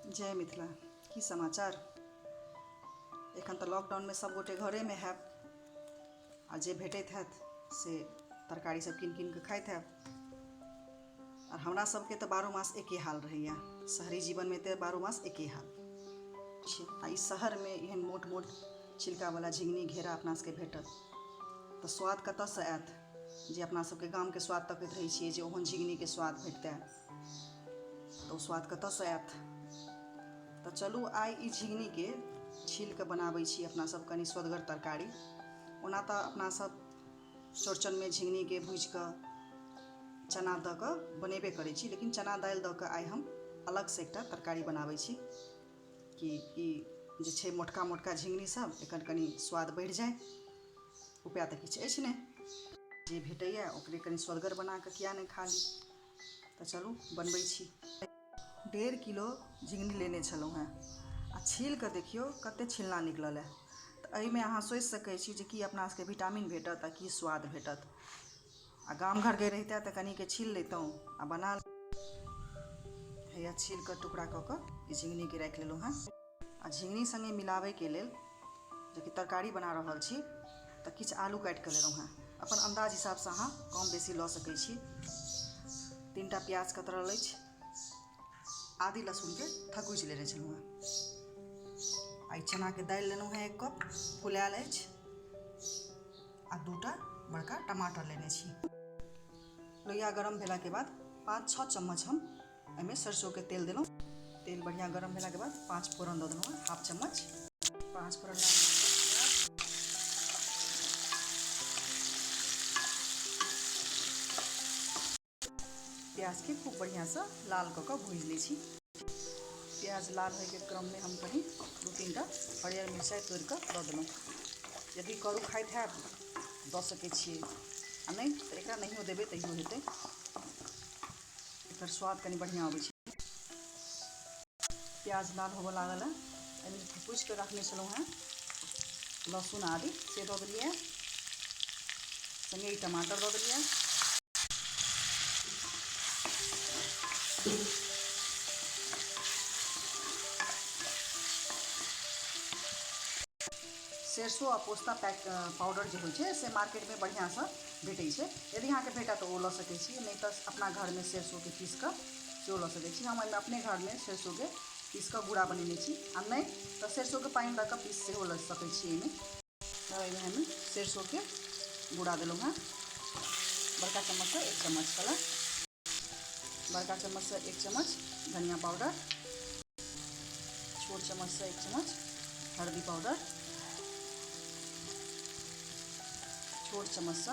जय मिथिला की समाचार। एखन तो लॉकडाउन में सब गोटे घरे में हैब आ जे भेटैत हैत से तरकारी सब कीन कीन के खाइत हैब। और हमरा सबके तो 12 मास एके हाल रहैया। शहरी जीवन में तो 12 मास एके हाल छै। आ ई शहर में एहन मोट मोट छिलका वाला झिंगनी घेरा अपना सबके भेटत तो स्वाद कतऽसँ आयत जे अपना सबके गाम के स्वाद तकैत रहै छियै जे ओहन झिंगनी के स्वाद भेटतै तो स्वाद कतऽसँ आयत। तो चलू आइ ई झिंगनी के छील के बनाबै छी अपना सब कनी स्वदगर तरकारी। ओना तो अपना सब चौड़चन में झिंगनी के भूजि के चना दऽ कऽ बनेबे करै छी, लेकिन चना दालि दऽ कऽ आइ हम अलग से एकटा तरकारी बनाबै छी कि ई जे छै मोटका मोटका झिंगनी सब एकर कनी स्वाद बढ़ि जाए। उपाय तऽ किछु अछि नहि, जे भेटैया ओकरे कनी स्वदगर बना कऽ किया नहि खा ली। तऽ चलू बनबै छी। 1.5 किलो झिंगनी लेने छलहुँ हेँ आ छील के देखियो कते छिलना निकलल है। तो एहिमे अहाँ सोचि सकै छी जे कि अपना सबके विटामिन भेटत आ की स्वाद भेटत। आ गाम घर के रहिते तऽ कनी के छील लेतहुँ आ बना हैया छील के टुकड़ा कऽ कऽ झिंगनी के राखि लेलहुँ हेँ। आ झिंगनी संगे मिलाबै के लेल जे कि तरकारी बना रहल छी तऽ किछु आलू काटि कऽ लेलहुँ हेँ। अपन अंदाज हिसाबसँ अहाँ कम बेसी लऽ सकै छी। 3टा प्याज कतरल अछि, आदि लहसुन के थकुचि लेने छलहुँ हेँ। आई चना के दालि लेलहुँ हेँ 1 कप फुलायल अछि आ 2टा बड़का टमाटर लेने छी। लोहिया गरम भेला के बाद 5-6 चम्मच हम एहिमे सरसों के तेल देलहुँ। तेल बढ़िया गरम भेला के बाद 5 फोरन दऽ देलहुँ हेँ, 1/2 चम्मच 5 फोरन। प्याज के खूब बढ़िया से लाल कऽ कऽ भूजि लै छी। प्याज लाल होय के क्रम में हम कनी 2-3टा हरियर मिरचाई तोड़ कऽ दऽ देलहुँ। यदि करू खाइत हैब दऽ सकै छियै आ नहीं तऽ एकरा नहियो देबै तैयो हेतै। एकर स्वाद कनी बढ़िया अबै छै। प्याज लाल होबऽ लागल है, एहिमे थकुचि के रखने छलहुँ हेँ लहसुन आदि से दऽ देलियै, संगे ई टमाटर दऽ देलियै। सरसों आ पोस्ता पाउडर जे होइ छै से मार्केट में बढ़िया से भेटै छै। यदि अहाँके भेटत तऽ ओ लऽ सकै छी, नहीं तऽ अपना घर में सरसों के पीस कऽ सेहो लऽ सकै छी। हम एहिमे अपने घर में सरसों के पीस कऽ गुड़ा बनेने छी आ नहीं तऽ सरसों के पानि दऽ कऽ पीस सेहो लऽ सकै छी। एहिमे तऽ एहिमे हम सरसों के गुड़ा देलहुँ हेँ। बड़का चम्मच से 1 चम्मच कला, बड़का चम्मच से 1 चम्मच धनिया पाउडर, छोट चम्मच से 1 चम्मच हल्दी पाउडर, छोट चम्मच से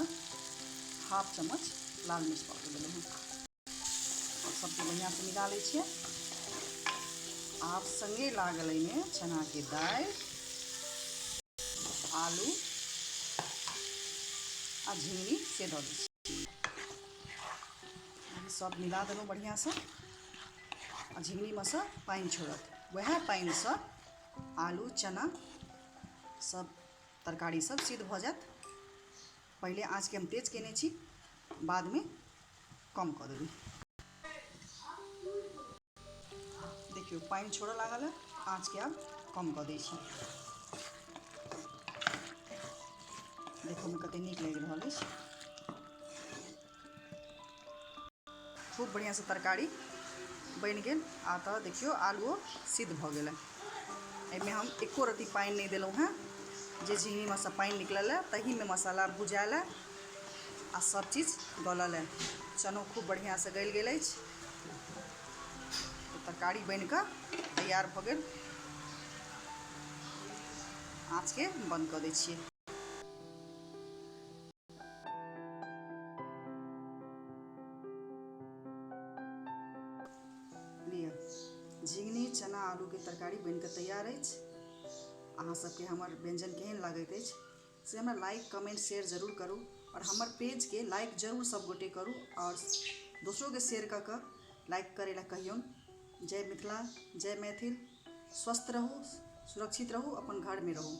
1/2 चम्मच लाल मिर्च पाउडर देलहुँ हेँ। और सबके बढ़िया से मिला लै छियै। आब संगे लागल एहिमे चना के दालि, आलू आ झिंगनी से दऽ दै छी। सब मिला देलहुँ बढ़िया से आ झिंगनी में से पानि छोड़त। वएह पानि से आलू चना सब तरकारी सब सिद्ध भऽ जायत। पहिले आँच के हम तेज केने छी, बाद में कम कऽ देबै। देखियौ पानि छोड़ऽ लागल है, आँच के आब कम कऽ दै छी। देखो में कते नीक लागि रहल अछि। खूब बढ़िया से तरकारी बनि गेल। आ तऽ देखियो आलूओ सिद्ध भऽ गेल है। एहिमे हम एको रत्ती पानि नहीं देलहुँ हेँ। जे झिंगनी में से पानि निकलल है तही में मसाला भुजायल है आ सब चीज गलल है। चनो खूब बढ़िया से गलि गेल अछि। तो तरकारी बनि कऽ तैयार भऽ गेल। आँच के बंद कऽ दै छियै। लिअ झिंगनी चना आलू के तरकारी बनि कऽ तैयार अछि। अहाँ सबके हमर व्यंजन केहन लागैत अछि से हमरा लाइक कमेंट शेयर जरूर करू। और हमर पेज के लाइक जरूर सब गोटे करू और दोसरों के शेयर कऽ कऽ लाइक करे ला कहियौन। जय मिथिला, जय मैथिल। स्वस्थ रहू, सुरक्षित रहू, अपन घर में रहू।